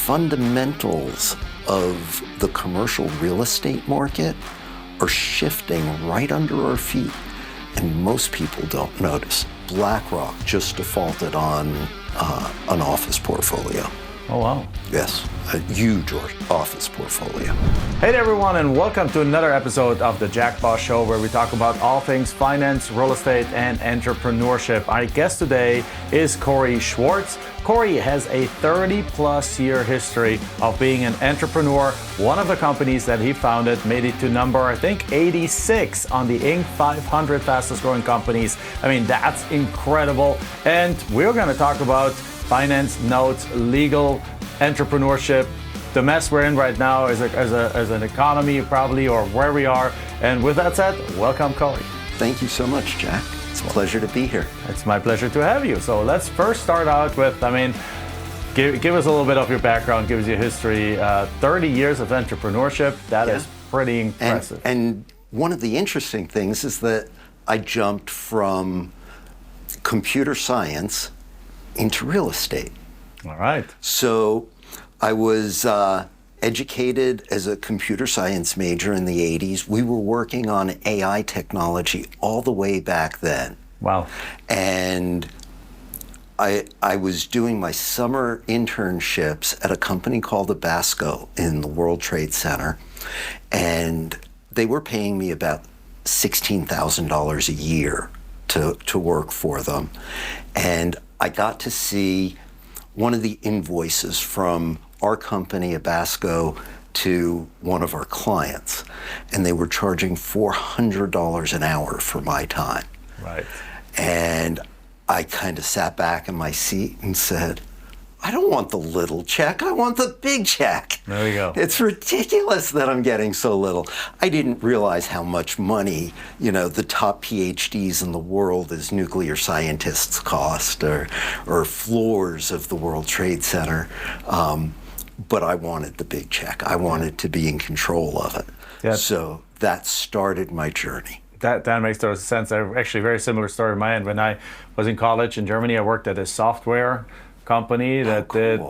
fundamentals of the commercial real estate market are shifting right under our feet, and most people don't notice. BlackRock just defaulted on an office portfolio. Oh, wow. Yes, a huge office portfolio. Hey there, everyone, and welcome to another episode of the Jack Boss Show, where we talk about all things finance, real estate, and entrepreneurship. Our guest today is Corey Schwartz. Corey has a 30-plus year history of being an entrepreneur. One of the companies that he founded made it to number, I think, 86 on the Inc. 500 fastest growing companies. I mean, that's incredible. And we're going to talk about finance, notes, legal, entrepreneurship, the mess we're in right now as an economy probably, or where we are. And with that said, welcome, Corey. Thank you so much, Jack. It's a pleasure to be here. It's my pleasure to have you. So let's first start out with, give us a little bit of your background, give us your history. 30 years of entrepreneurship, that is pretty impressive. And one of the interesting things is that I jumped from computer science into real estate. All right. So I was educated as a computer science major in the 80s. We were working on AI technology all the way back then. Wow. And I was doing my summer internships at a company called Abasco in the World Trade Center. And they were paying me about $16,000 a year to work for them. And I got to see one of the invoices from our company, Abasco, to one of our clients, and they were charging $400 an hour for my time. Right. And I kind of sat back in my seat and said, I don't want the little check, I want the big check. There we go. It's ridiculous that I'm getting so little. I didn't realize how much money, the top PhDs in the world as nuclear scientists cost, or floors of the World Trade Center. But I wanted the big check. I wanted to be in control of it. Yeah. So that started my journey. That makes total sense. Actually, a very similar story on my end. When I was in college in Germany, I worked at a software company that did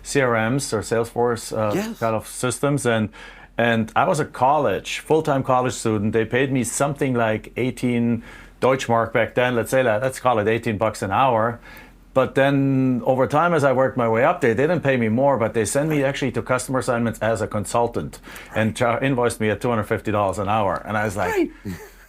CRMs or Salesforce kind of systems, and I was a full-time college student. They paid me something like 18 Deutschmark back then. Let's call it $18 an hour. But then over time, as I worked my way up, they didn't pay me more, but they sent me actually to customer assignments as a consultant and invoiced me at $250 an hour. And I was like,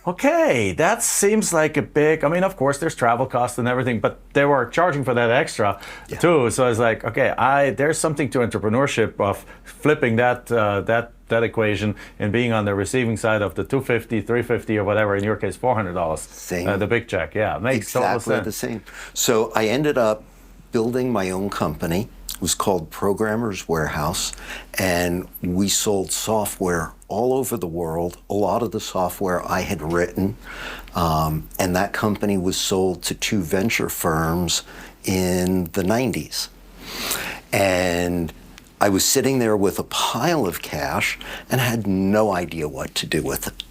okay, that seems like a big, of course there's travel costs and everything, but they were charging for that extra too. So I was like, okay, there's something to entrepreneurship of flipping that equation and being on the receiving side of the $250, $350 or whatever, in your case, $400. Same. The big check, makes total sense. Exactly the same. So I ended up building my own company. It was called Programmer's Warehouse, and we sold software all over the world. A lot of the software I had written, and that company was sold to two venture firms in the 90s. And I was sitting there with a pile of cash and had no idea what to do with it.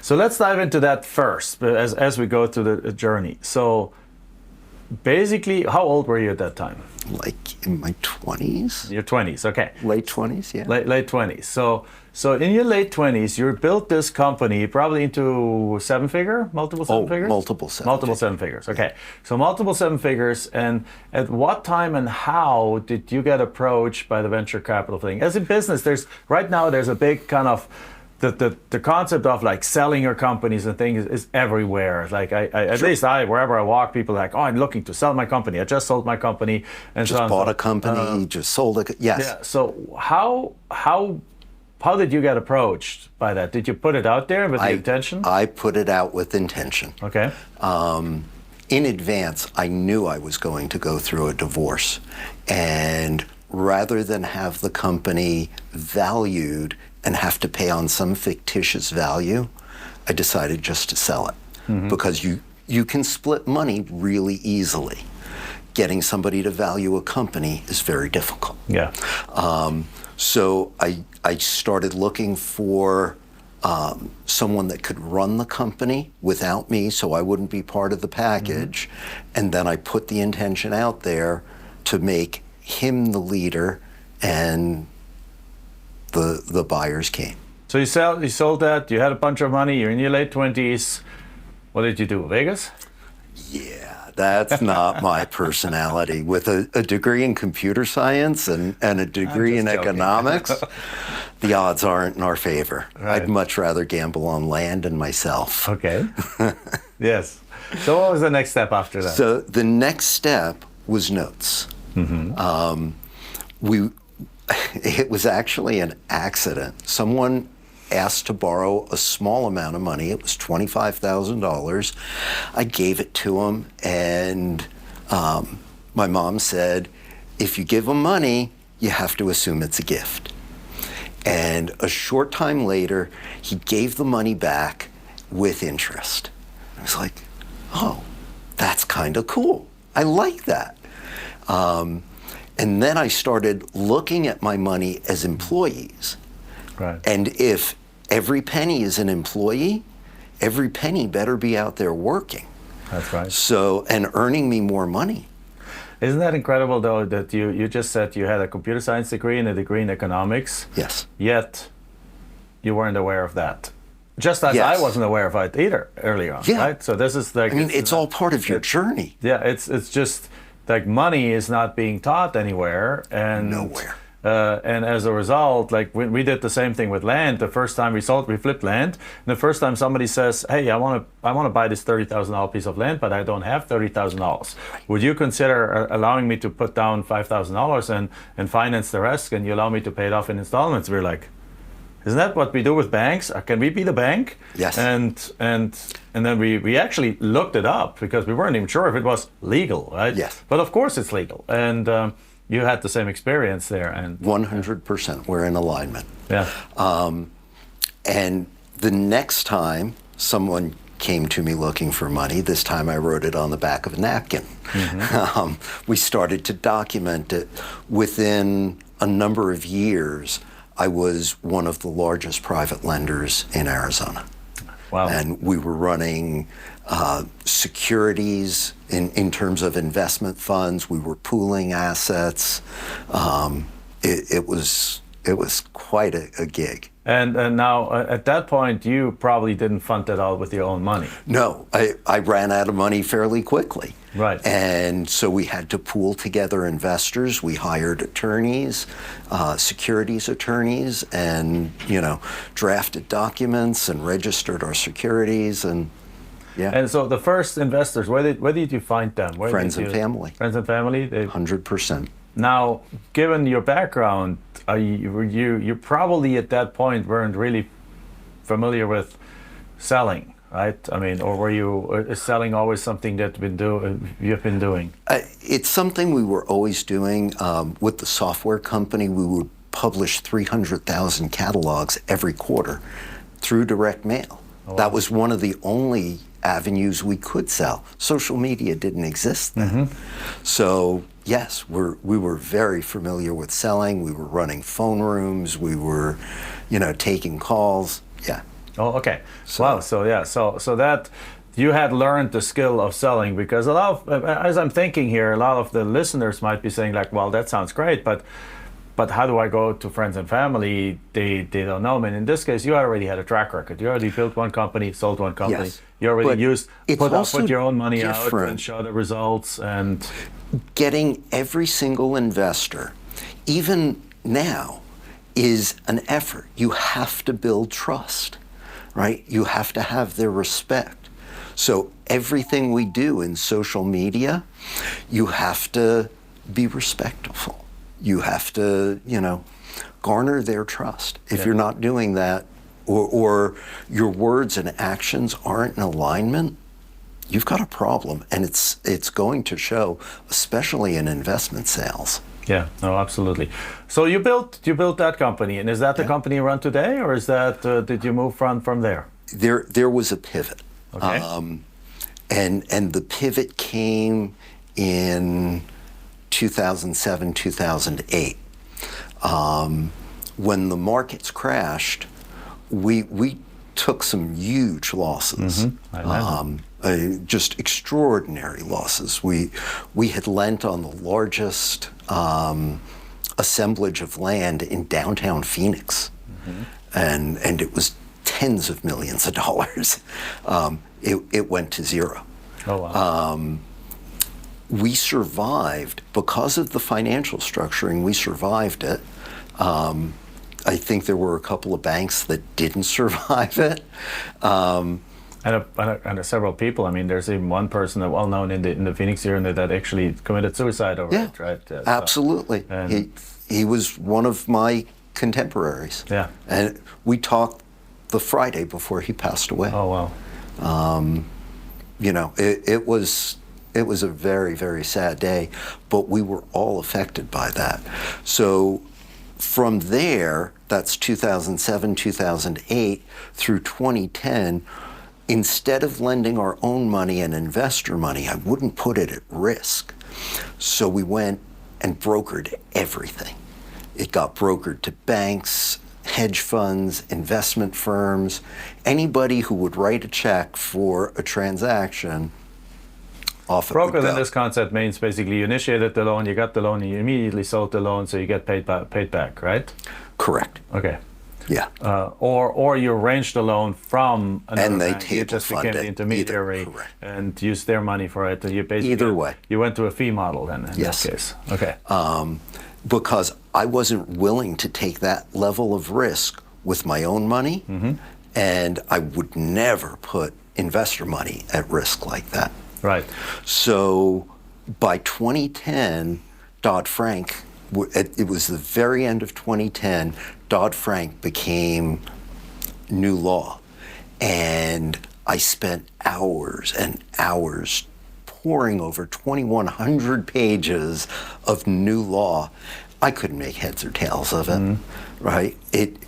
So let's dive into that first, as we go through the journey. So basically, how old were you at that time? Like in my 20s. Your 20s, okay. Late 20s, yeah. Late 20s. So in your late 20s, you built this company probably into multiple seven figures? Multiple seven figures, okay. So multiple seven figures, and at what time and how did you get approached by the venture capital thing? As a business, there's a big kind of, the concept of like selling your companies and things is everywhere. Like at least wherever I walk, people are like, oh, I'm looking to sell my company. I just sold my company. And just bought a company, just sold it. Yes. Yeah. So how did you get approached by that? Did you put it out there with the intention? I put it out with intention. Okay. In advance, I knew I was going to go through a divorce. And rather than have the company valued and have to pay on some fictitious value, I decided just to sell it. Mm-hmm. Because you can split money really easily. Getting somebody to value a company is very difficult. Yeah. So I started looking for someone that could run the company without me, so I wouldn't be part of the package. Mm-hmm. And then I put the intention out there to make him the leader, and the buyers came. So you sold that, you had a bunch of money, you're in your late 20s. What did you do, Vegas? Yeah, that's not my personality. With a degree in computer science and a degree in economics, the odds aren't in our favor. Right. I'd much rather gamble on land and myself. Okay. Yes. So what was the next step after that? So the next step was notes. Mm-hmm. It was actually an accident. Someone asked to borrow a small amount of money. It was $25,000. I gave it to him, and my mom said, if you give him money, you have to assume it's a gift. And a short time later, he gave the money back with interest. I was like, oh, that's kind of cool. I like that. And then I started looking at my money as employees. Right. And if every penny is an employee, every penny better be out there working. That's right. So, and earning me more money. Isn't that incredible, though, that you just said you had a computer science degree and a degree in economics? Yes. Yet you weren't aware of that. Just as Yes. I wasn't aware of it either earlier on, Yeah. right? So this is like... I mean, it's all part of your journey. Yeah, it's just like money is not being taught anywhere. And Nowhere. And as a result, like we did the same thing with land. The first time we flipped land. And the first time somebody says, "Hey, I want to buy this $30,000 piece of land, but I don't have $30,000. Would you consider allowing me to put down $5,000 and finance the rest? Can you allow me to pay it off in installments?" We're like, "Isn't that what we do with banks? Can we be the bank?" Yes. And then we actually looked it up because we weren't even sure if it was legal, right? Yes. But of course it's legal. And you had the same experience there, and 100%, we're in alignment. yeah. And the next time someone came to me looking for money, this time I wrote it on the back of a napkin. Mm-hmm. We started to document it. Within a number of years, I was one of the largest private lenders in Arizona. Wow. And we were running securities in terms of investment funds. We were pooling assets. It was quite a gig. And now at that point, you probably didn't fund it all with your own money. No, I ran out of money fairly quickly. Right. And so we had to pool together investors. We hired attorneys, securities attorneys, and drafted documents and registered our securities, and yeah. And so the first investors, where did you find them? Friends and family. Friends and family. 100%. Now, given your background, you probably at that point weren't really familiar with selling, right? I mean, or were you is selling always something that you've been doing? It's something we were always doing. With the software company, we would publish 300,000 catalogs every quarter through direct mail. Oh, wow. That was one of the only avenues we could sell. Social media didn't exist then. Mm-hmm. So yes, we were very familiar with selling. We were running phone rooms. We were, taking calls. Yeah. Oh, okay. Wow. So yeah. So that you had learned the skill of selling, because a lot of, as I'm thinking here, a lot of the listeners might be saying like, well, that sounds great, but how do I go to friends and family? They don't know. I mean, in this case, you already had a track record. You already built one company, sold one company. Yes. You already put your own money out and show the results. And getting every single investor, even now, is an effort. You have to build trust, right? You have to have their respect. So everything we do in social media, you have to be respectful. You have to, garner their trust. If you're not doing that, or your words and actions aren't in alignment, you've got a problem, and it's going to show, especially in investment sales. Yeah, no, absolutely. So you built that company, and is that the company you run today, or is that did you move from there? There was a pivot, okay. And the pivot came in 2007, 2008. When the markets crashed, we took some huge losses. I imagine. Just extraordinary losses. We had lent on the largest assemblage of land in downtown Phoenix, and it was tens of millions of dollars. It went to zero. Oh, wow. We survived because of the financial structuring. We survived it. I think there were a couple of banks that didn't survive it. And several people. I mean, there's even one person that well known in the Phoenix area that actually committed suicide over it, right? Yeah, absolutely. So, he was one of my contemporaries. Yeah. And we talked the Friday before he passed away. Oh, wow. You know, it was a very, very sad day, but we were all affected by that. So from there, that's 2007, 2008 through 2010, instead of lending our own money and investor money, I wouldn't put it at risk. So we went and brokered everything. It got brokered to banks, hedge funds, investment firms, anybody who would write a check for a transaction. Broker in this concept means basically you initiated the loan, you got the loan, and you immediately sold the loan, so you get paid back, right? Correct. Okay. Yeah. Or you arranged the loan from another and they bank. You just became the intermediary and used their money for it. You basically, either way. You went to a fee model then in yes. this case. Okay. Because I wasn't willing to take that level of risk with my own money, and I would never put investor money at risk like that. Right. So by 2010, Dodd-Frank, it was the very end of 2010, Dodd-Frank became new law. And I spent hours and hours poring over 2,100 pages of new law. I couldn't make heads or tails of it, right? It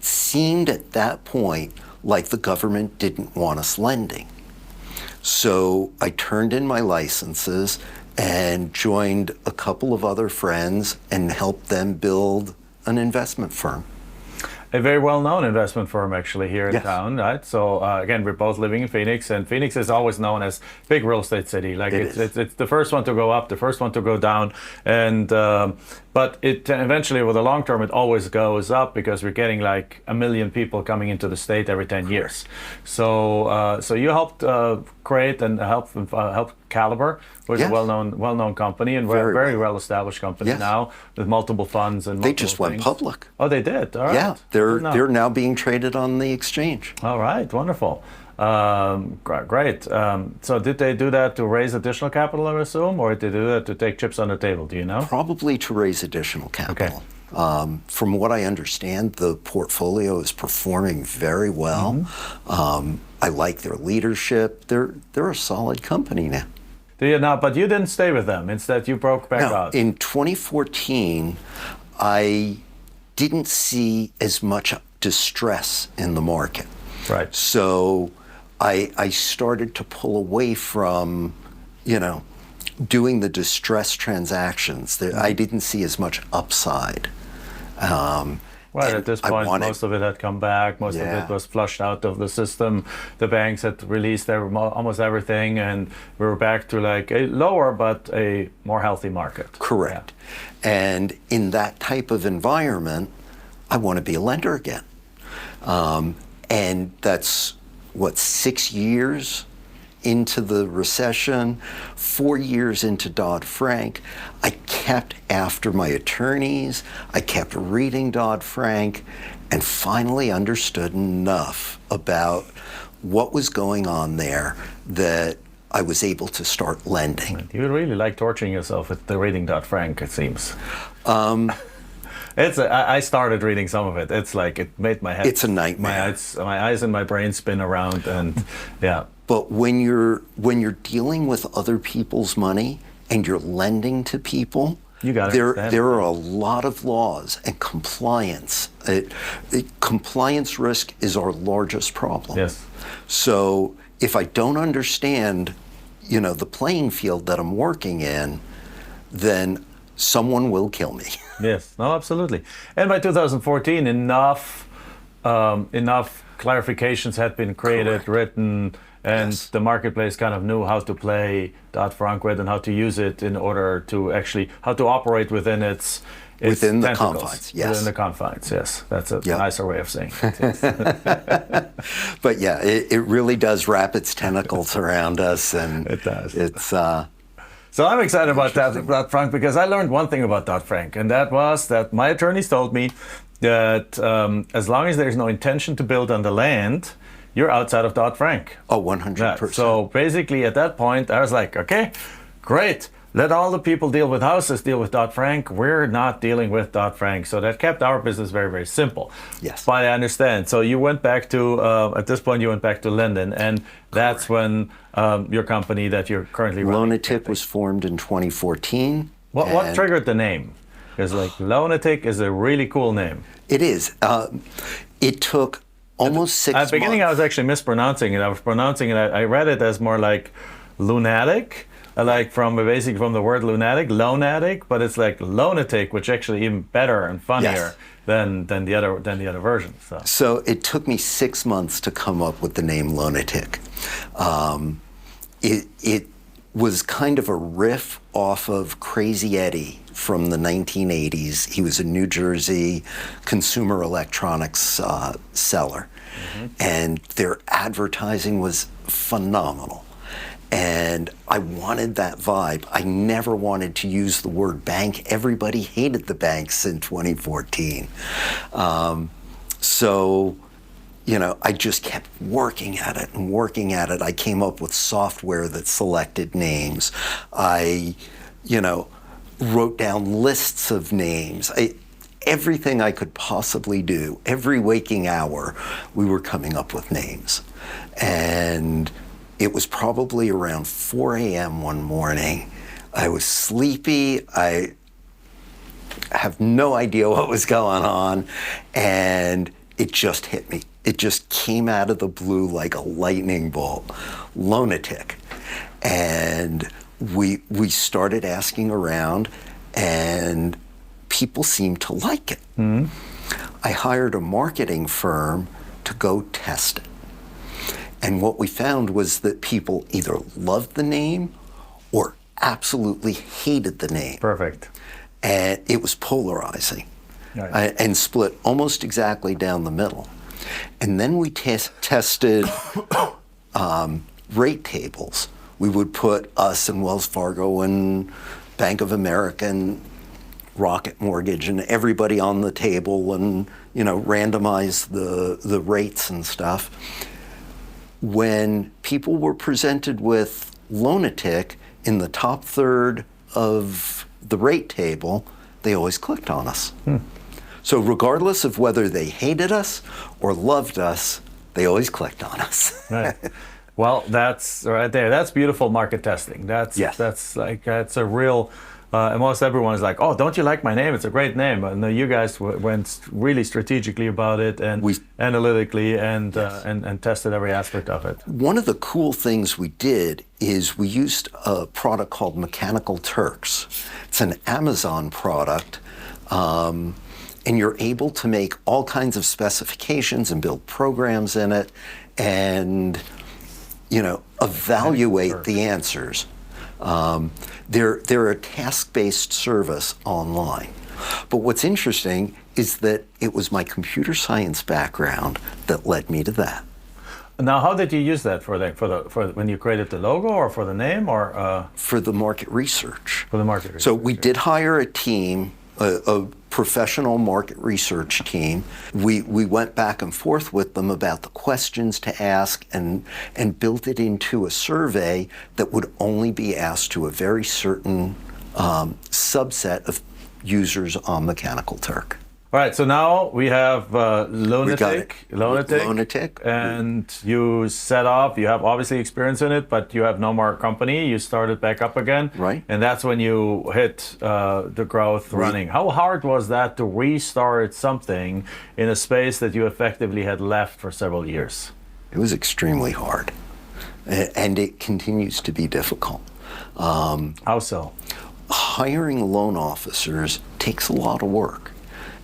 seemed at that point like the government didn't want us lending. So I turned in my licenses and joined a couple of other friends and helped them build an investment firm. A very well-known investment firm actually here in town, right? So again, we're both living in Phoenix, and Phoenix is always known as big real estate city. Like it's the first one to go up, the first one to go down, and but it eventually, over the long term, it always goes up because we're getting like 1 million people coming into the state every 10 years. So so you helped create and help Caliber, which is a well-known company and very well-established company now with multiple funds and they just went public. Oh, they did. All right. Yeah, they're now being traded on the exchange. All right, wonderful. Great. So did they do that to raise additional capital, I assume, or did they do that to take chips on the table? Do you know? Probably to raise additional capital. Okay. From what I understand, the portfolio is performing very well. I like their leadership. They're a solid company now. Do you now? But you didn't stay with them. Instead, you broke back out. In 2014, I didn't see as much distress in the market. Right. So I started to pull away from, doing the distress transactions. I didn't see as much upside. Right, at this point, most of it had come back. Most of it was flushed out of the system. The banks had released almost everything, and we were back to like a lower but a more healthy market. Correct. Yeah. And in that type of environment, I want to be a lender again. And that's, 6 years into the recession, 4 years into Dodd-Frank. I kept after my attorneys. I kept reading Dodd-Frank and finally understood enough about what was going on there that I was able to start lending. You really like torturing yourself with the reading Dodd-Frank, it seems. I started reading some of it. It's like it made my head. It's a nightmare. My eyes and my brain spin around, and yeah. But when you're dealing with other people's money and you're lending to people, there are a lot of laws and compliance. Compliance risk is our largest problem. Yes. So if I don't understand, the playing field that I'm working in, then someone will kill me. Yes, no, absolutely. And by 2014, enough clarifications had been created, written, and the marketplace kind of knew how to play Dodd-Frank with and how to use it in order to actually, how to operate within its within the tentacles. confines, yes. Within the confines, yes. That's a nicer way of saying it. Yes. But yeah, it really does wrap its tentacles around us, and it does. It's so I'm excited about Dodd-Frank because I learned one thing about Dodd-Frank, and that was that my attorneys told me that as long as there's no intention to build on the land, you're outside of Dodd-Frank. Oh, 100%. So basically at that point, I was like, okay, great. Let all the people deal with houses, deal with Dodd-Frank. We're not dealing with Dodd-Frank. So that kept our business very, very simple. Yes. But I understand. So you went back to, at this point, you went back to London. And that's when your company that you're currently running. Loanatik was formed in 2014. What triggered the name? Because like Loanatik is a really cool name. It is. It took almost 6 months. At the beginning, I was actually mispronouncing it. I was pronouncing it. I read it as more like lunatic. Like from the word Loanatik, but it's like Loanatik, which actually even better and funnier than the other versions. So it took me 6 months to come up with the name Loanatik. It was kind of a riff off of Crazy Eddie from the 1980s. He was a New Jersey consumer electronics seller, and their advertising was phenomenal. And I wanted that vibe. I never wanted to use the word bank. Everybody hated the banks in 2014. So, I just kept working at it and working at it. I came up with software that selected names. I, wrote down lists of names. Everything I could possibly do. Every waking hour, we were coming up with names. And it was probably around 4 a.m. one morning. I was sleepy. I have no idea what was going on. And it just hit me. It just came out of the blue like a lightning bolt. Loanatik. And we started asking around, and people seemed to like it. Mm-hmm. I hired a marketing firm to go test it. And what we found was that people either loved the name or absolutely hated the name. Perfect. And it was polarizing, right. And split almost exactly down the middle. And then we tested rate tables. We would put us and Wells Fargo and Bank of America and Rocket Mortgage and everybody on the table and, randomize the rates and stuff. When people were presented with Loanatik in the top third of the rate table, they always clicked on us. So regardless of whether they hated us or loved us, they always clicked on us. Right. Well, that's right there. That's beautiful market testing. That's a real. And most everyone is like, "Oh, don't you like my name? It's a great name." But no, you guys went really strategically about it and analytically and tested every aspect of it. One of the cool things we did is we used a product called Mechanical Turks. It's an Amazon product, and you're able to make all kinds of specifications and build programs in it, and evaluate the answers. They're a task-based service online. But what's interesting is that it was my computer science background that led me to that. Now, how did you use that for when you created the logo, or for the name, or for the market research? For the market research. So we did hire a team, a professional market research team. We went back and forth with them about the questions to ask and built it into a survey that would only be asked to a very certain subset of users on Mechanical Turk. All right, so now we have Loanatik, and you set up, you have obviously experience in it, but you have no more company, you started back up again. Right. And that's when you hit the growth running. How hard was that to restart something in a space that you effectively had left for several years? It was extremely hard, and it continues to be difficult. How so? Hiring loan officers takes a lot of work.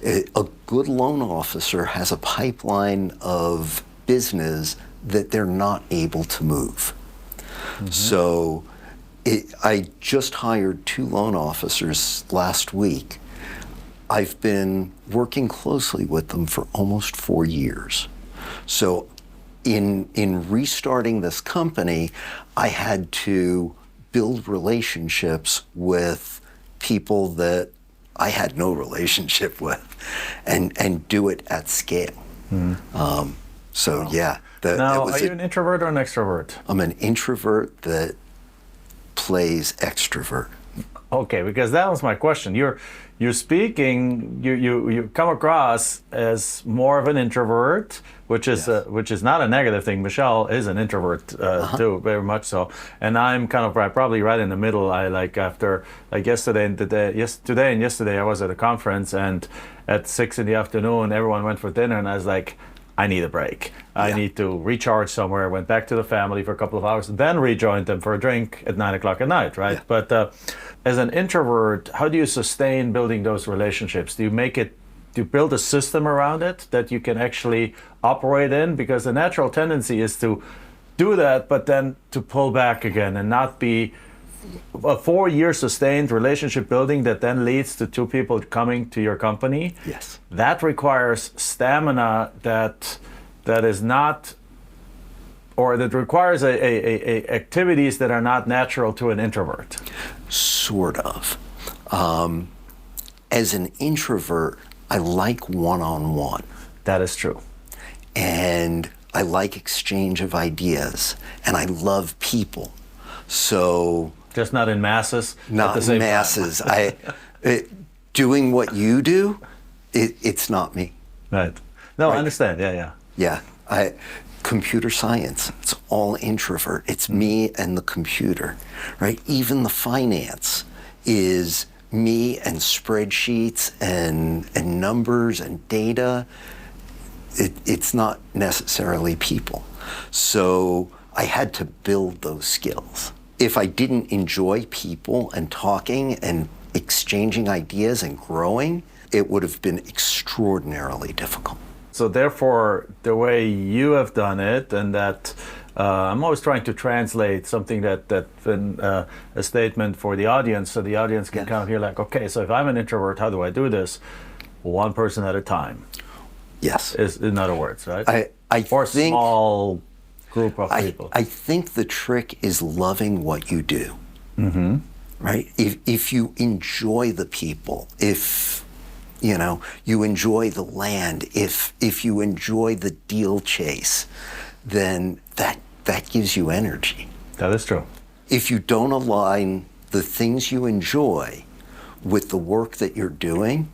A good loan officer has a pipeline of business that they're not able to move. So I just hired 2 loan officers last week. I've been working closely with them for almost 4 years. So in restarting this company, I had to build relationships with people that I had no relationship with and do it at scale. So yeah. Now, are you an introvert or an extrovert? I'm an introvert that plays extrovert. Okay, because that was my question. You're speaking. You come across as more of an introvert, which is not a negative thing. Michelle is an introvert too, very much so. And I'm kind of probably right in the middle. I yesterday and yesterday I was at a conference, and at 6 p.m. everyone went for dinner, and I was like, I need a break. I need to recharge somewhere. Went back to the family for a couple of hours, and then rejoined them for a drink at 9 o'clock at night, right? Yeah. But as an introvert, how do you sustain building those relationships? Do you build a system around it that you can actually operate in? Because the natural tendency is to do that, but then to pull back again and not be a 4-year sustained relationship building that then leads to 2 people coming to your company. Yes. That requires stamina that is not, or that requires activities that are not natural to an introvert. Sort of. As an introvert, I like one-on-one. That is true. And I like exchange of ideas, and I love people. So just not in masses. Not at the same in masses. Time. Doing what you do, it's not me. Right. No, right? I understand. Yeah. Yeah. Computer science, it's all introvert. It's me and the computer, right? Even the finance is me and spreadsheets and numbers and data. It's not necessarily people. So I had to build those skills. If I didn't enjoy people and talking and exchanging ideas and growing, it would have been extraordinarily difficult. So therefore, the way you have done it, and that I'm always trying to translate something that's a statement for the audience, so the audience can kind of hear like, okay, so if I'm an introvert, how do I do this? One person at a time. Yes. Is in other words, right? Or think, small group of people. I think the trick is loving what you do. Mm-hmm. Right? If you enjoy the people, if you enjoy the land, if you enjoy the deal chase, then that gives you energy. That is true. If you don't align the things you enjoy with the work that you're doing,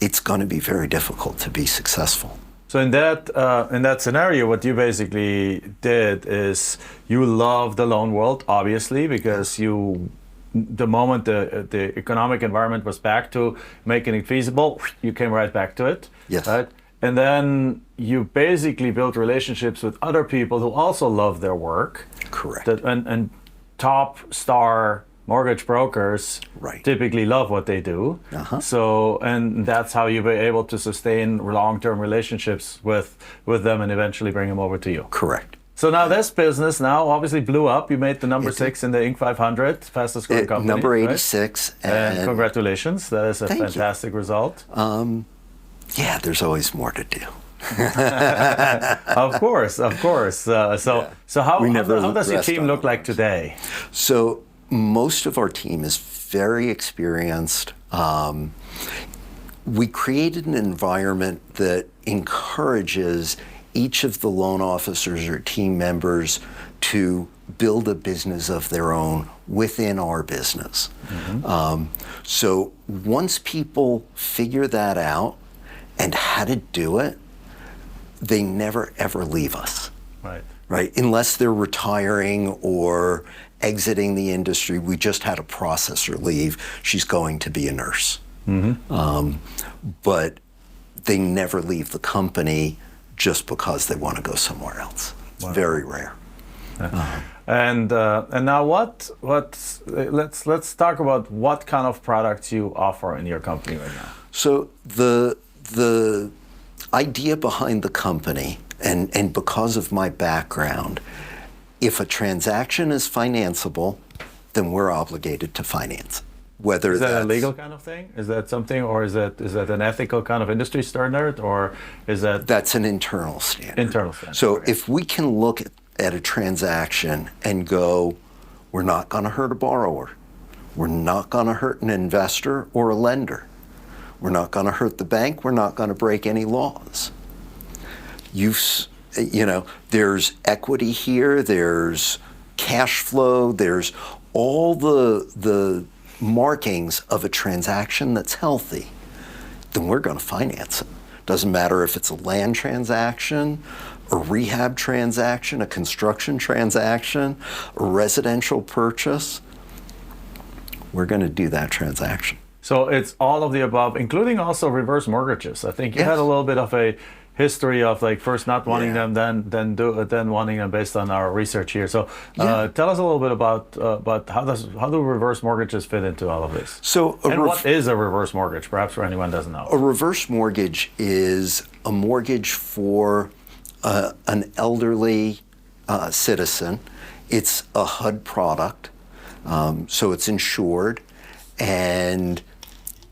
it's going to be very difficult to be successful. So in that scenario, what you basically did is you love the loan world, obviously, because the moment the economic environment was back to making it feasible, you came right back to it. Yes. Right? And then you basically built relationships with other people who also love their work. Correct. And top star mortgage brokers typically love what they do. Uh-huh. So, and that's how you were able to sustain long-term relationships with them and eventually bring them over to you. Correct. So now this business now obviously blew up. You made the number 6 in the Inc. 500, fastest growing company. Number 86. Right? And congratulations. That is a fantastic result. Yeah, there's always more to do. Of course. So how does your team look like today? So most of our team is very experienced. We created an environment that encourages each of the loan officers or team members to build a business of their own within our business. Mm-hmm. So once people figure that out and how to do it, they never ever leave us. Right? Unless they're retiring or exiting the industry. We just had a processor leave. She's going to be a nurse. Mm-hmm. But they never leave the company just because they want to go somewhere else. It's very rare. And now let's talk about what kind of products you offer in your company right now. So the idea behind the company, and because of my background, if a transaction is financeable, then we're obligated to finance it. Whether is that a legal kind of thing? Is that something, or is that an ethical kind of industry standard, or is that? That's an internal standard. Internal standard. So okay. if we can look at a transaction and go, we're not going to hurt a borrower, we're not going to hurt an investor or a lender, we're not going to hurt the bank, we're not going to break any laws. There's equity here, there's cash flow, there's all the markings of a transaction that's healthy, then we're going to finance it. Doesn't matter if it's a land transaction, a rehab transaction, a construction transaction, a residential purchase, we're going to do that transaction. So it's all of the above, including also reverse mortgages. I think you Yes. had a little bit of a history of like first not wanting them, then wanting them based on our research here. So tell us a little bit about how do reverse mortgages fit into all of this? So what is a reverse mortgage, perhaps for anyone who doesn't know? A reverse mortgage is a mortgage for an elderly citizen. It's a HUD product, so it's insured, and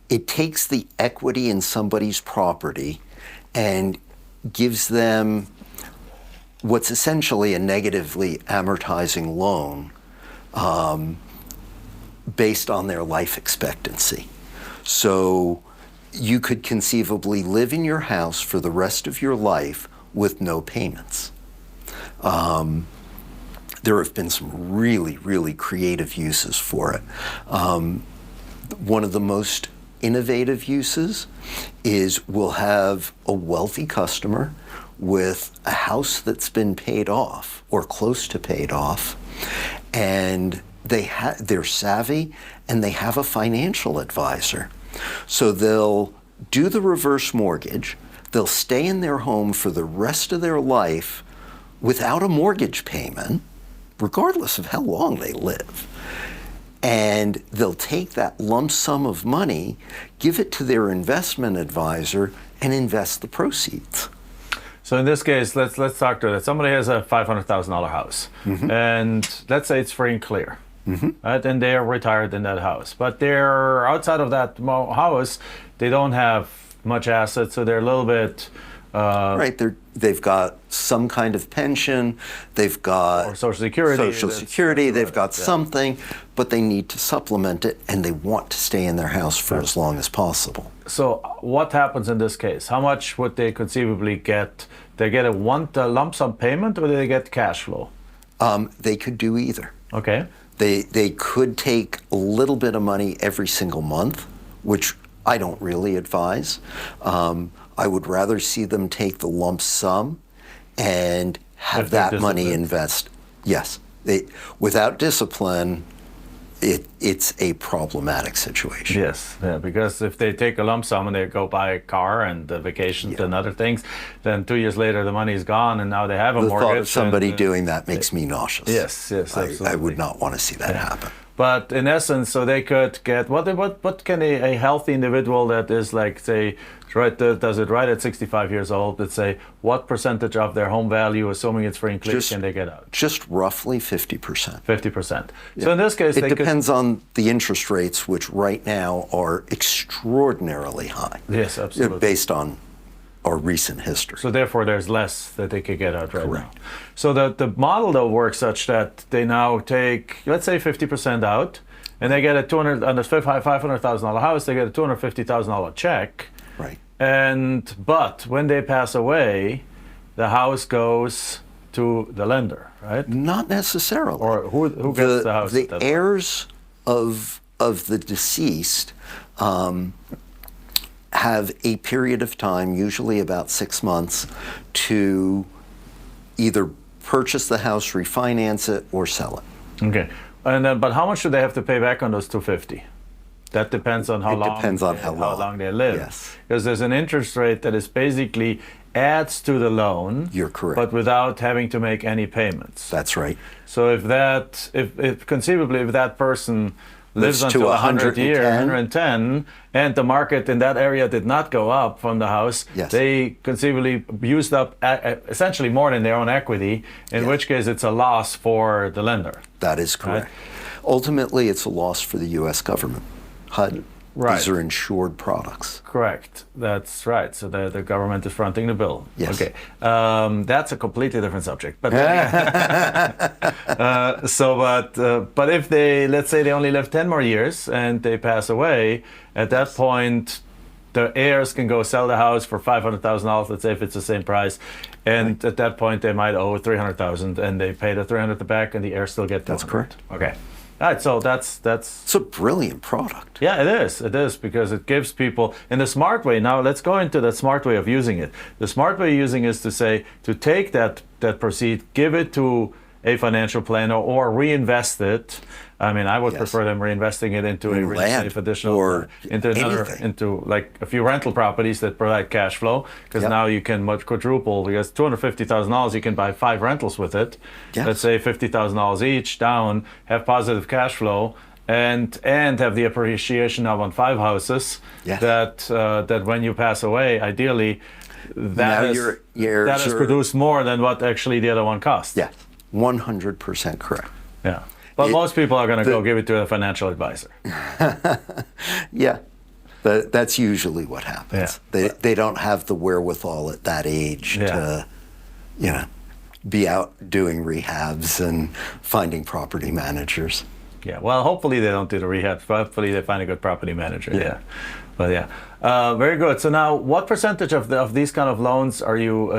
it takes the equity in somebody's property and gives them what's essentially a negatively amortizing loan based on their life expectancy. So you could conceivably live in your house for the rest of your life with no payments. There have been some really, really creative uses for it. One of the most innovative uses is we'll have a wealthy customer with a house that's been paid off or close to paid off, and they're savvy and they have a financial advisor. So they'll do the reverse mortgage, they'll stay in their home for the rest of their life without a mortgage payment, regardless of how long they live. And they'll take that lump sum of money, give it to their investment advisor, and invest the proceeds. So in this case, let's talk to that. Somebody has a $500,000 house, and let's say it's free and clear, right? And they are retired in that house, but they're outside of that house. They don't have much assets, so they're a little bit. Right, they've got some kind of pension, they've got or Social Security. They've got something, but they need to supplement it, and they want to stay in their house for as long as possible. So what happens in this case? How much would they conceivably get? They get a lump sum payment, or do they get cash flow? They could do either. Okay. They could take a little bit of money every single month, which I don't really advise. I would rather see them take the lump sum and have that money invest. Yes. Without discipline, it's a problematic situation. Yes, yeah, because if they take a lump sum and they go buy a car and vacations and other things, then 2 years later the money's gone and now they have a mortgage. The thought of somebody doing that makes me nauseous. Yes, absolutely. I would not want to see that happen. But in essence, so they could get what can a healthy individual that is like, say, does it right at 65 years old, let's say, what percentage of their home value, assuming it's free and clear, can they get out? Just roughly 50%. 50%. Yeah. So in this case, it depends on the interest rates, which right now are extraordinarily high. Yes, absolutely. Based on our recent history. So therefore, there's less that they could get out right Correct. now. So the model though works such that they now take, let's say, 50% out, and they get a $500,000 house. They get a $250,000 check. Right. But when they pass away, the house goes to the lender, right? Not necessarily. Or who gets the house? The heirs of the deceased have a period of time, usually about 6 months, to either purchase the house, refinance it, or sell it. Okay. And but how much do they have to pay back on those $250,000? That depends on how long they live. Yes. Because there's an interest rate that is basically adds to the loan. You're correct. But without having to make any payments. That's right. So if conceivably if that person lives until 100 years, 110, and the market in that area did not go up from the house, they conceivably used up essentially more than their own equity, in which case it's a loss for the lender. That is correct. Right? Ultimately, it's a loss for the U.S. government. HUD. Right. These are insured products. Correct. That's right. So the government is fronting the bill. Yes. Okay. That's a completely different subject. But but if they, let's say they only live 10 more years and they pass away, at that point, the heirs can go sell the house for $500,000. Let's say if it's the same price, and at that point they might owe $300,000, and they pay the $300 back, and the heirs still get $200. That's correct. Okay. All right, so that's it's a brilliant product. Yeah, it is because it gives people in the smart way. Now let's go into the smart way of using it. The smart way of using it is to say to take that proceed, give it to a financial planner or reinvest it. I mean, I would prefer them reinvesting it into a real estate additional or into like a few rental properties that provide cash flow, because now you can quadruple, because $250,000 you can buy 5 rentals with it. Let's say $50,000 each down, have positive cash flow, and have the appreciation of on 5 houses that when you pass away, ideally that has produced more than what actually the other one cost. Yeah, 100% correct. Yeah. But most people are going to go give it to a financial advisor. Yeah, that's usually what happens. They don't have the wherewithal at that age to, be out doing rehabs and finding property managers. Yeah, well, hopefully they don't do the rehab. Hopefully they find a good property manager. Yeah. But very good. So now, what percentage of these kind of loans are you?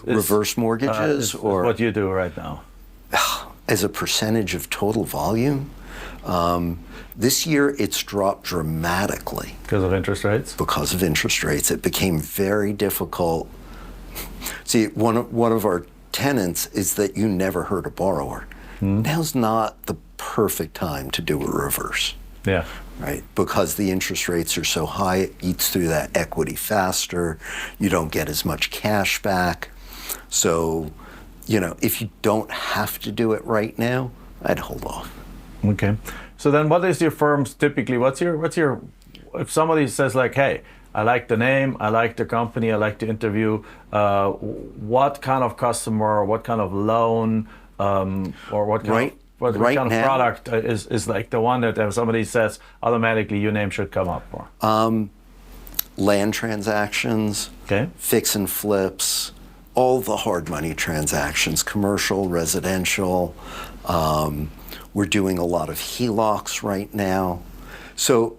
Reverse mortgages, or what you do right now? As a percentage of total volume, this year it's dropped dramatically. Because of interest rates? Because of interest rates. It became very difficult. See, one of our tenets is that you never hurt a borrower. Now's not the perfect time to do a reverse. Yeah. Right? Because the interest rates are so high, it eats through that equity faster. You don't get as much cash back. So, if you don't have to do it right now, I'd hold off. Okay. So then what is your firm's typically, what's your, if somebody says like, hey, I like the name, I like the company, I like the interview, what kind of customer, what kind of loan, or what kind of product is like the one that if somebody says automatically your name should come up for? Land transactions, fix and flips, all the hard money transactions, commercial, residential. We're doing a lot of HELOCs right now. So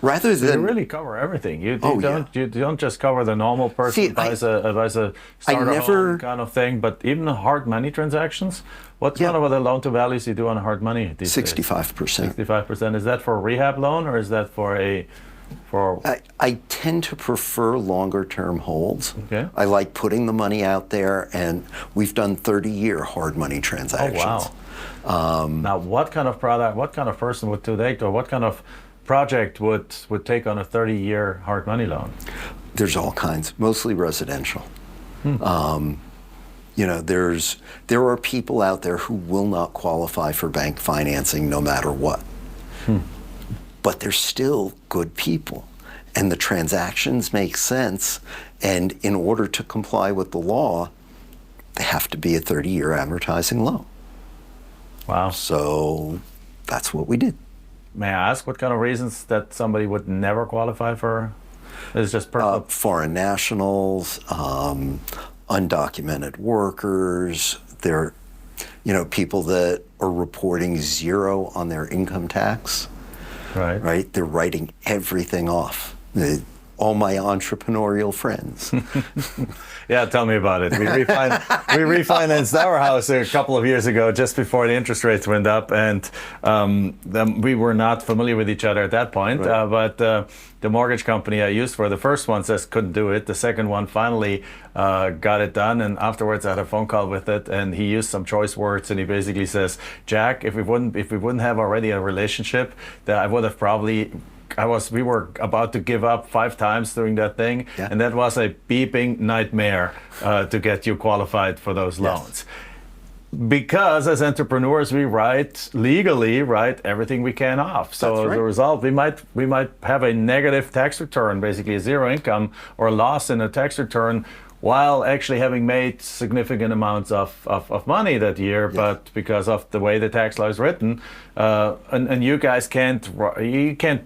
rather than... You really cover everything. You don't just cover the normal person who buys a starter home kind of thing, but even the hard money transactions? What kind of other loan to values you do on hard money these 65%. 65%. Is that for a rehab loan, or is that for a... I tend to prefer longer term holds. Okay. I like putting the money out there, and we've done 30-year hard money transactions. Oh, wow. Now, what kind of product, what kind of person would take, or what kind of project would take on a 30-year hard money loan? There's all kinds, mostly residential. There are people out there who will not qualify for bank financing no matter what. But they're still good people, and the transactions make sense, and in order to comply with the law, they have to be a 30-year amortizing loan. Wow. So that's what we did. May I ask what kind of reasons that somebody would never qualify for? It's just personal. Foreign nationals, undocumented workers, they're people that are reporting 0 on their income tax. Right? They're writing everything off. All my entrepreneurial friends. Yeah, tell me about it. We refinanced our house a couple of years ago, just before the interest rates went up, and we were not familiar with each other at that point. But the mortgage company I used for the first one says couldn't do it. The second one finally got it done, and afterwards I had a phone call with it, and he used some choice words, and he basically says, "Jack, if we wouldn't have already a relationship, that I would have probably." We were about to give up 5 times doing that thing, and that was a beeping nightmare to get you qualified for those loans. Because as entrepreneurs, we legally write everything we can off. So That's right. as a result, we might have a negative tax return, basically a zero income or a loss in a tax return, while actually having made significant amounts of money that year. Yes. But because of the way the tax law is written, and you guys can't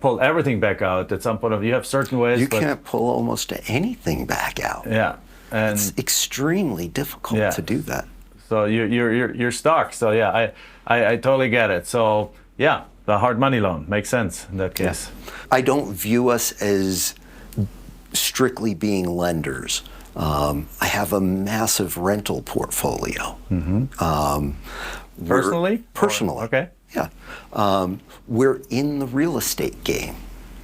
pull everything back out at some point. You have certain ways. You can't pull almost anything back out. Yeah, and It's extremely difficult Yeah. to do that. So you're stuck. So yeah, I totally get it. So yeah, the hard money loan makes sense in that case. I don't view us as strictly being lenders. I have a massive rental portfolio. Personally? Personally. Okay. Yeah. We're in the real estate game,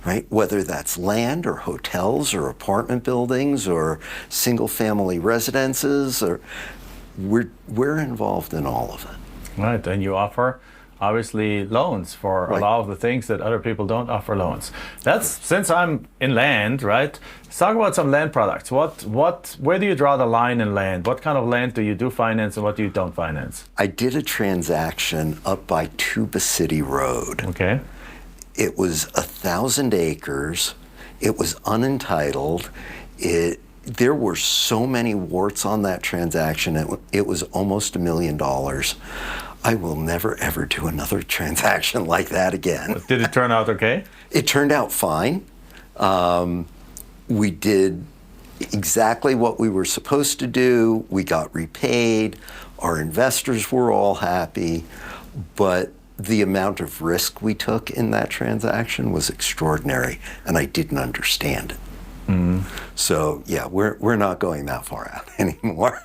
right? Whether that's land or hotels or apartment buildings or single family residences, or we're involved in all of it. Right, and you offer obviously loans for a Right. lot of the things that other people don't offer loans. That's since I'm in land, right? Let's talk about some land products. Where do you draw the line in land? What kind of land do you do finance and what do you don't finance? I did a transaction up by Tuba City Road. Okay. It was 1,000 acres. It was unentitled. There were so many warts on that transaction. It was almost $1 million. I will never, ever do another transaction like that again. Did it turn out okay? It turned out fine. We did exactly what we were supposed to do. We got repaid. Our investors were all happy. But the amount of risk we took in that transaction was extraordinary, and I didn't understand it. So yeah, we're not going that far out anymore.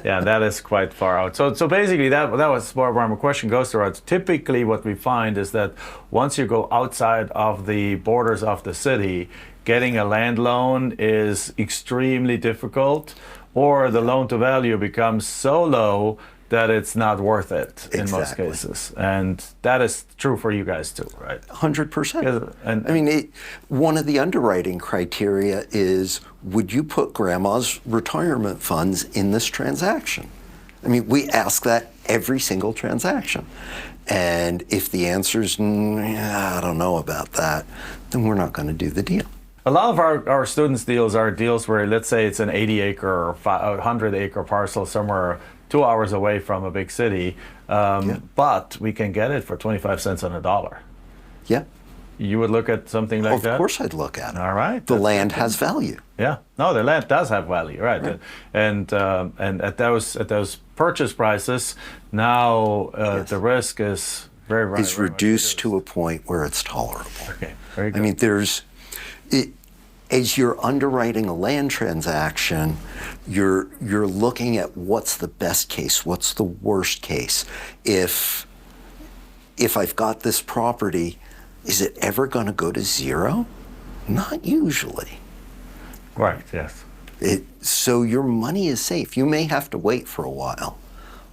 Yeah, that is quite far out. So basically, that was where my question goes towards. Typically, what we find is that once you go outside of the borders of the city, getting a land loan is extremely difficult, or the loan to value becomes so low that it's not worth it in most Exactly. cases. And that is true for you guys too, right? 100%. Yeah, and- I mean, one of the underwriting criteria is, would you put grandma's retirement funds in this transaction? I mean, we ask that every single transaction. And if the answer is, I don't know about that, then we're not going to do the deal. A lot of our students' deals are deals where, let's say it's an 80 acre or 100 acre parcel somewhere 2 hours away from a big city, but we can get it for 25 cents on a dollar. Yeah. You would look at something like that? Of course I'd look at it. All right. The land has value. Yeah. No, the land does have value, right? And at those purchase prices, now the risk is very It's reduced to a point where it's tolerable. Okay. Very good. I mean, as you're underwriting a land transaction, you're looking at what's the best case, what's the worst case. If I've got this property, is it ever going to go to zero? Not usually. Right. Yes. So your money is safe. You may have to wait for a while,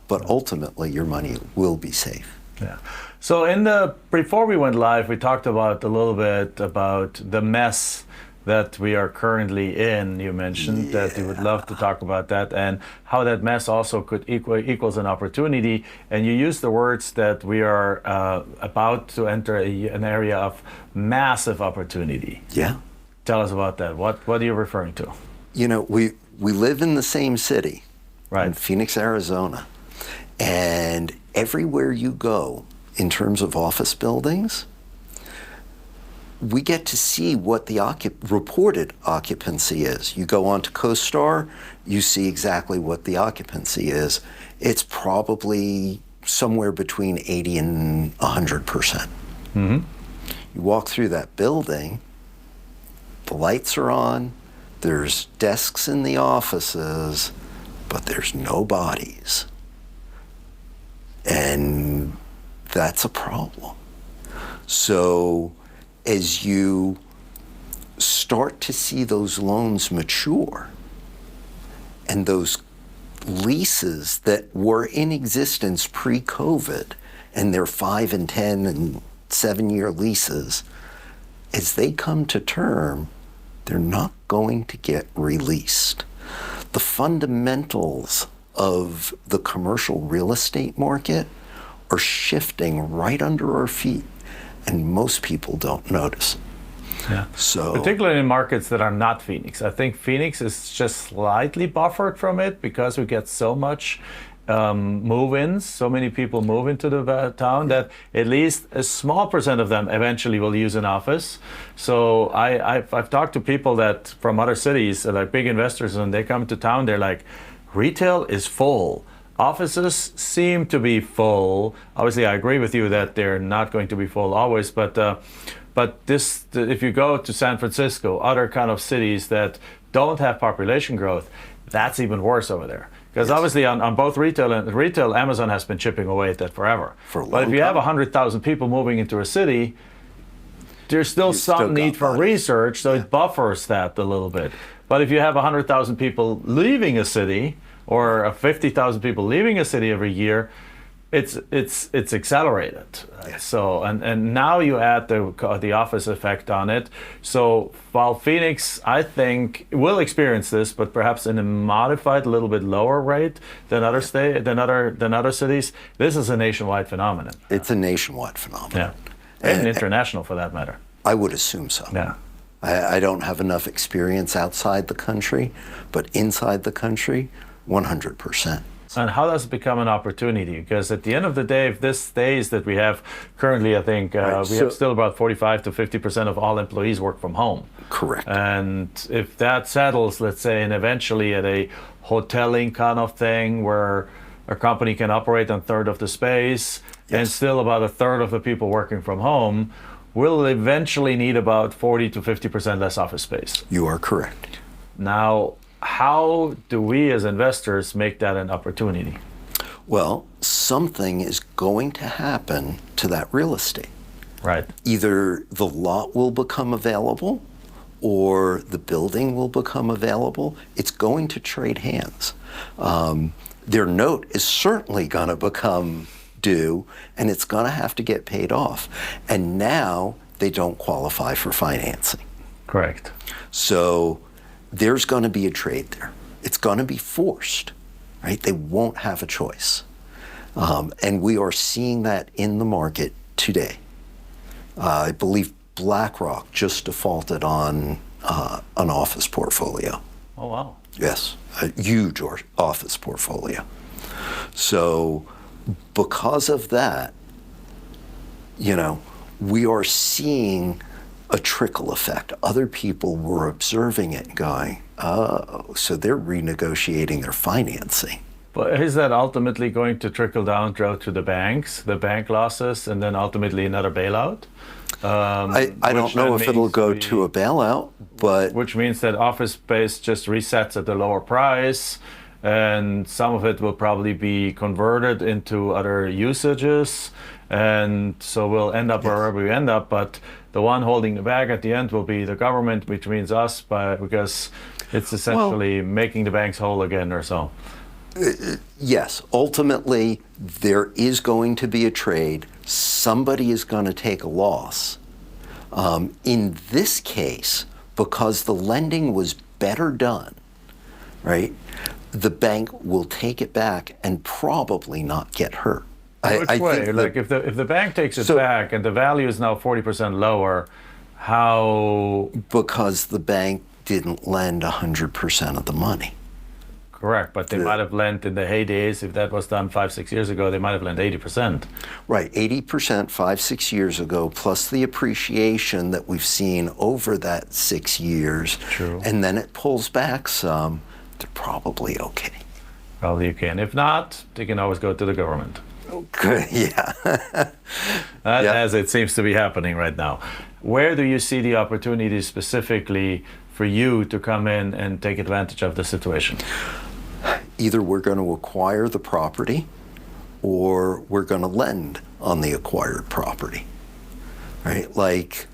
but ultimately your money will be safe. Yeah. So before we went live, we talked about a little bit about the mess that we are currently in. You mentioned that you would love to talk about that and how that mess also could equals an opportunity. And you use the words that we are about to enter an area of massive opportunity. Yeah. Tell us about that. What are you referring to? You know, we live in the same city, Right. in Phoenix, Arizona, and everywhere you go in terms of office buildings, we get to see what the reported occupancy is. You go on to CoStar, you see exactly what the occupancy is. It's probably somewhere between 80 and 100%. You walk through that building, the lights are on, there's desks in the offices, but there's no bodies. And that's a problem. So as you start to see those loans mature and those leases that were in existence pre-COVID, and they're 5 and 10 and 7-year leases, as they come to term, they're not going to get released. The fundamentals of the commercial real estate market are shifting right under our feet, and most people don't notice. Yeah. So, particularly in markets that are not Phoenix. I think Phoenix is just slightly buffered from it because we get so much move-ins, so many people move into the town that at least a small percent of them eventually will use an office. So I've talked to people that from other cities, like big investors, and they come to town, they're like, retail is full. Offices seem to be full. Obviously, I agree with you that they're not going to be full always, but this, if you go to San Francisco, other kind of cities that don't have population growth, that's even worse over there. Because obviously on both retail and retail, Amazon has been chipping away at that forever. But if you have 100,000 people moving into a city, there's still some need for research, so it buffers that a little bit. But if you have 100,000 people leaving a city, or 50,000 people leaving a city every year, it's accelerated. So and now you add the office effect on it. So while Phoenix, I think, will experience this, but perhaps in a modified, a little bit lower rate than other than other cities, this is a nationwide phenomenon. It's a nationwide phenomenon. Yeah, and international for that matter. I would assume so. Yeah. I don't have enough experience outside the country, but inside the country, 100%. And how does it become an opportunity? Because at the end of the day, if this stays that we have currently, I think we have still about 45 to 50% of all employees work from home. Correct. And if that settles, let's say, and eventually at a hoteling kind of thing where a company can operate on a third of the space and still about a third of the people working from home, we'll eventually need about 40 to 50% less office space. You are correct. Now, how do we as investors make that an opportunity? Well, something is going to happen to that real estate. Right. Either the lot will become available or the building will become available. It's going to trade hands. Their note is certainly going to become due, and it's going to have to get paid off. And now they don't qualify for financing. Correct. So there's going to be a trade there. It's going to be forced, right? They won't have a choice. And we are seeing that in the market today. I believe BlackRock just defaulted on an office portfolio. Oh, wow. Yes, a huge office portfolio. So because of that, we are seeing a trickle effect. Other people were observing it and going, oh, so they're renegotiating their financing. But is that ultimately going to trickle down to the banks, the bank losses, and then ultimately another bailout? I don't know if it'll go to a bailout, but... Which means that office space just resets at a lower price, and some of it will probably be converted into other usages, and so we'll end up wherever we end up, but the one holding the bag at the end will be the government, which means us, because it's essentially making the banks whole again or so. Yes, ultimately there is going to be a trade. Somebody is going to take a loss. In this case, because the lending was better done, right, the bank will take it back and probably not get hurt. Which way? Like if the bank takes it back and the value is now 40% lower, how? Because the bank didn't lend 100% of the money. Correct, but they might have lent in the heydays. If that was done 5-6 years ago, they might have lent 80%. Right, 80% 5-6 years ago, plus the appreciation that we've seen over that 6 years. True. And then it pulls back some. They're probably okay. Probably you can. If not, they can always go to the government. Good, yeah. As it seems to be happening right now. Where do you see the opportunity specifically for you to come in and take advantage of the situation? Either we're going to acquire the property or we're going to lend on the acquired property, right? Like,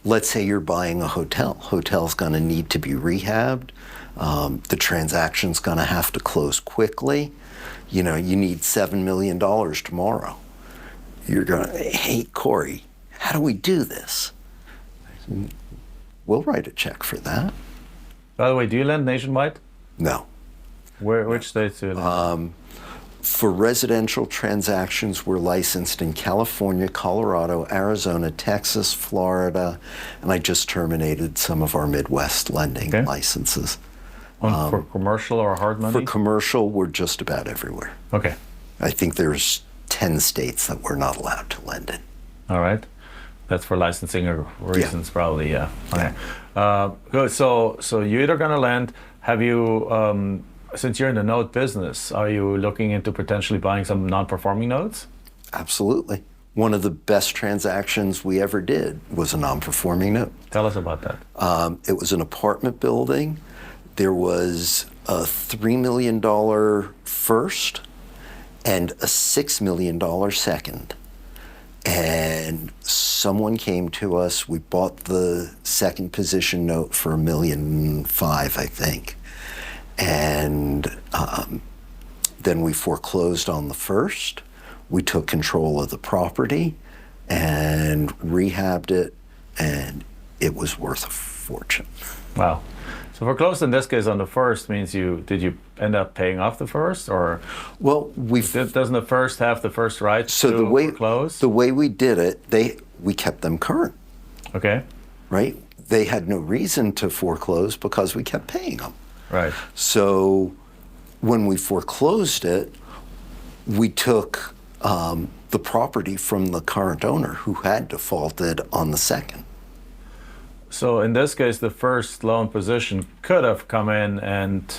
let's say you're buying a hotel. Hotel's going to need to be rehabbed. The transaction's going to have to close quickly. You need $7 million tomorrow. You're going to, hey, Corey, how do we do this? We'll write a check for that. By the way, do you lend nationwide? No. Which states do you live in? For residential transactions, we're licensed in California, Colorado, Arizona, Texas, Florida, and I just terminated some of our Midwest lending licenses. For commercial or hard money? For commercial, we're just about everywhere. Okay. I think there's 10 states that we're not allowed to lend in. All right. That's for licensing reasons, probably, yeah. Okay. Good. So you're either going to lend. Have you, since you're in the note business, are you looking into potentially buying some non-performing notes? Absolutely. One of the best transactions we ever did was a non-performing note. Tell us about that. It was an apartment building. There was a $3 million first and a $6 million second. And someone came to us. We bought the second position note for $1.5 million, I think. And then we foreclosed on the first. We took control of the property and rehabbed it, and it was worth a fortune. Wow. So foreclosed in this case on the first means did you end up paying off the first, or doesn't the first have the first right to foreclose? The way we did it, we kept them current. Okay. Right? They had no reason to foreclose because we kept paying them. Right. So when we foreclosed it, we took the property from the current owner who had defaulted on the second. So in this case, the first loan position could have come in and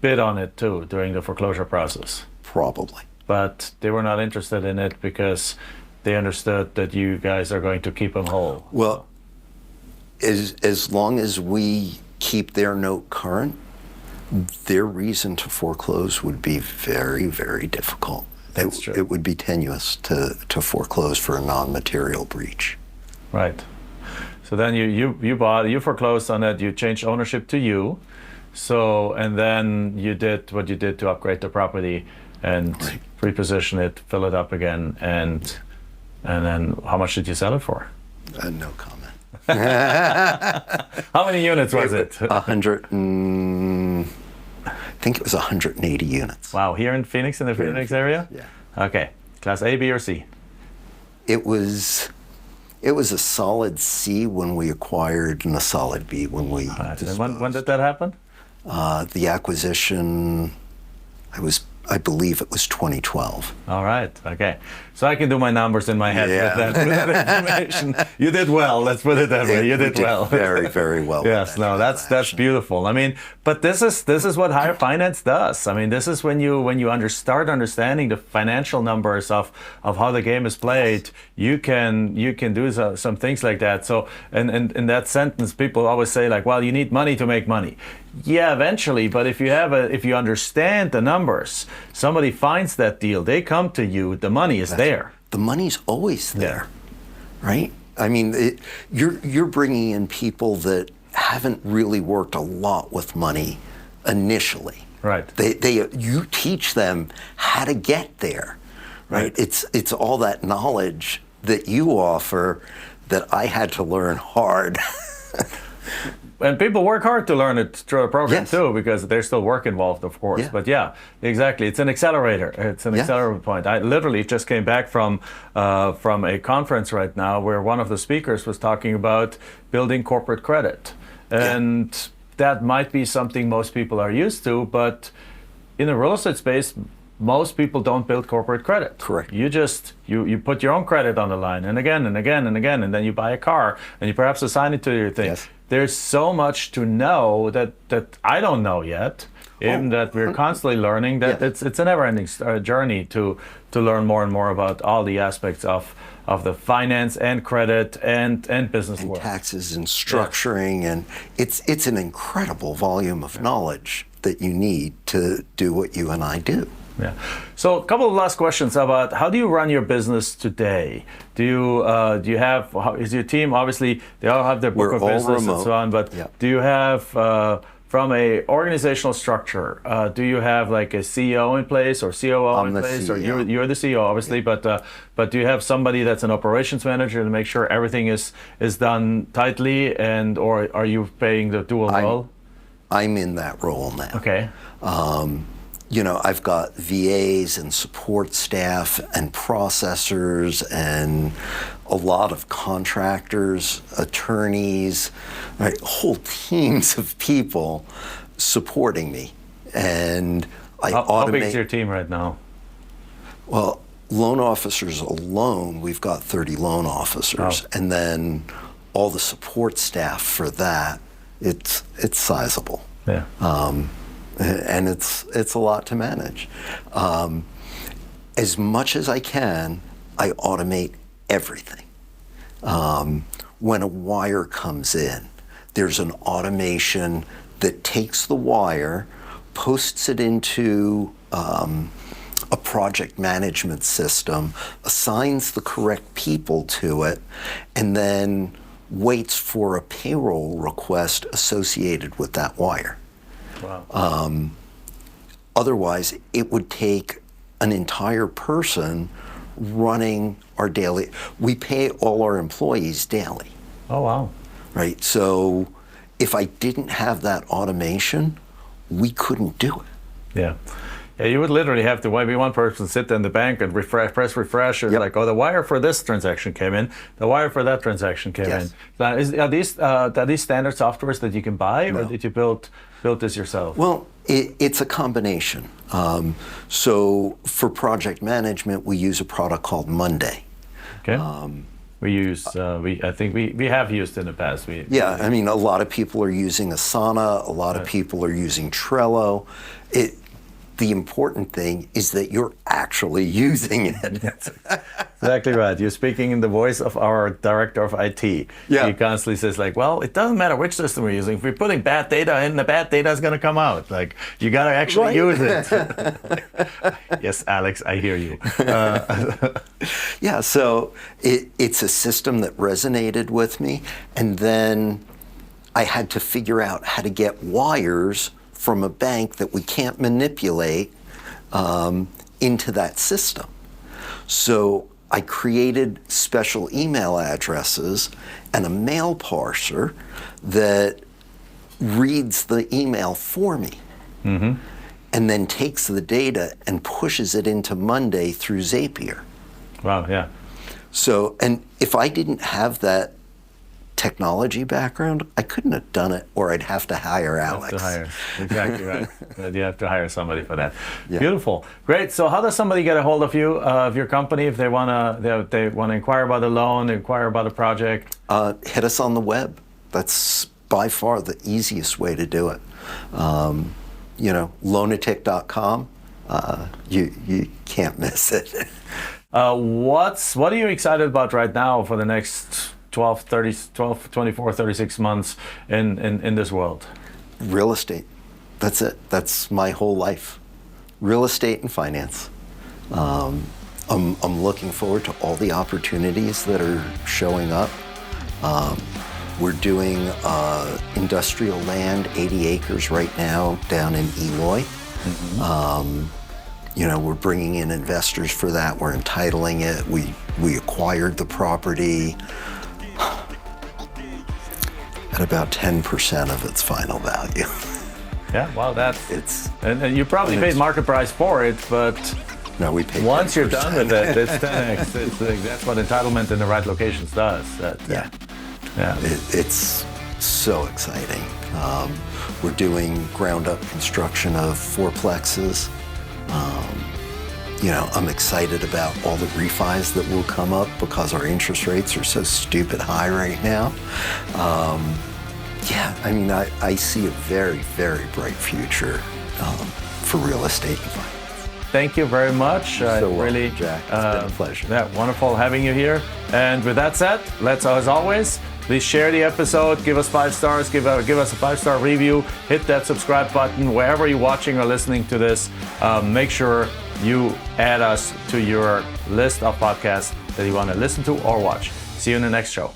bid on it too during the foreclosure process. Probably. But they were not interested in it because they understood that you guys are going to keep them whole. Well, as long as we keep their note current, their reason to foreclose would be very, very difficult. That's true. It would be tenuous to foreclose for a non-material breach. Right. So then you foreclosed on it, you changed ownership to you. So, and then you did what you did to upgrade the property and reposition it, fill it up again, and then how much did you sell it for? No comment. How many units was it? I think it was 180 units. Wow, here in Phoenix, in the Phoenix area? Yeah. Okay, class A, B, or C? It was a solid C when we acquired and a solid B when we disposed. When did that happen? The acquisition, I believe it was 2012. All right, okay. So I can do my numbers in my head with that information. You did well, let's put it that way. You did well. Very, very well. Yes, no, that's beautiful. I mean, but this is what higher finance does. I mean, this is when you start understanding the financial numbers of how the game is played, you can do some things like that. So, and in that sentence, people always say like, well, you need money to make money. Yeah, eventually, but if you understand the numbers, somebody finds that deal, they come to you, the money is there. The money's always there, right? I mean, you're bringing in people that haven't really worked a lot with money initially. Right. You teach them how to get there, right? It's all that knowledge that you offer that I had to learn hard. And people work hard to learn it through a program too, because there's still work involved, of course. Yeah. But yeah, exactly. It's an accelerator. It's an accelerator point. I literally just came back from a conference right now where one of the speakers was talking about building corporate credit. And that might be something most people are used to, but in the real estate space, most people don't build corporate credit. Correct. You just you put your own credit on the line, and again and again and again, and then you buy a car and you perhaps assign it to your thing. Yes. There's so much to know that I don't know yet, even that we're constantly learning. That it's a never-ending journey to learn more and more about all the aspects of the finance and credit and business world. Taxes and structuring, and it's an incredible volume of knowledge that you need to do what you and I do. Yeah. So a couple of last questions about how do you run your business today? Do you have, is your team, obviously they all have their book of business remote. And so on, but do you have, from a organizational structure, do you have like a CEO in place or COO in place? Or you're the CEO obviously, but do you have somebody that's an operations manager to make sure everything is done tightly, or are you playing the dual role? I'm in that role now. Okay. I've got VAs and support staff and processors and a lot of contractors, attorneys, right, whole teams of people supporting me. And How big is your team right now? Well, loan officers alone, we've got 30 loan officers. And then all the support staff for that, it's sizable. Yeah. And it's a lot to manage. As much as I can, I automate everything. When a wire comes in, there's an automation that takes the wire, posts it into a project management system, assigns the correct people to it, and then waits for a payroll request associated with that wire. Wow. Otherwise, it would take an entire person running our daily. We pay all our employees daily. Oh, wow. Right? So if I didn't have that automation, we couldn't do it. Yeah. Yeah, you would literally have to maybe one person sit in the bank and press refresh, and like, oh, the wire for this transaction came in, the wire for that transaction came in. Now, are these standard softwares that you can buy, or did you build this yourself? Well, it's a combination. So for project management, we use a product called Monday. Okay. I think we have used in the past. I mean, a lot of people are using Asana. A lot of people are using Trello. The important thing is that you're actually using it. That's exactly right. You're speaking in the voice of our director of IT. Yeah. He constantly says, like, well, it doesn't matter which system we're using. If we're putting bad data in, the bad data is going to come out. Like, you got to actually use it. Yes, Alex, I hear you. Yeah, so it's a system that resonated with me. And then I had to figure out how to get wires from a bank that we can't manipulate into that system. So I created special email addresses and a mail parser that reads the email for me, and then takes the data and pushes it into Monday through Zapier. Wow, yeah. So, and if I didn't have that technology background, I couldn't have done it, or I'd have to hire Alex. Exactly right. You have to hire somebody for that. Yeah. Beautiful, great. So, how does somebody get a hold of you, of your company, if they wanna inquire about a loan, inquire about a project? Hit us on the web. That's by far the easiest way to do it. Loanatik.com. You can't miss it. What are you excited about right now for the next 12, 24, 36 months in this world? Real estate. That's it. That's my whole life. Real estate and finance. I'm looking forward to all the opportunities that are showing up. We're doing industrial land, 80 acres right now down in Eloy. We're bringing in investors for that. We're entitling it. We acquired the property at about 10% of its final value. Yeah, well, and you probably paid market price for it, but no, we paid. Once 10%. You're done with it, it's 10x. That's what entitlement in the right locations does. Yeah. It's so exciting. We're doing ground-up construction of fourplexes. I'm excited about all the refis that will come up because our interest rates are so stupid high right now. I see a very, very bright future for real estate and finance. Thank you very much. Really, Jack. It's been a pleasure. Yeah, wonderful having you here. And with that said, let's, as always, please share the episode, give us 5 stars, give us a 5-star review, hit that subscribe button wherever you're watching or listening to this. Make sure you add us to your list of podcasts that you want to listen to or watch. See you in the next show.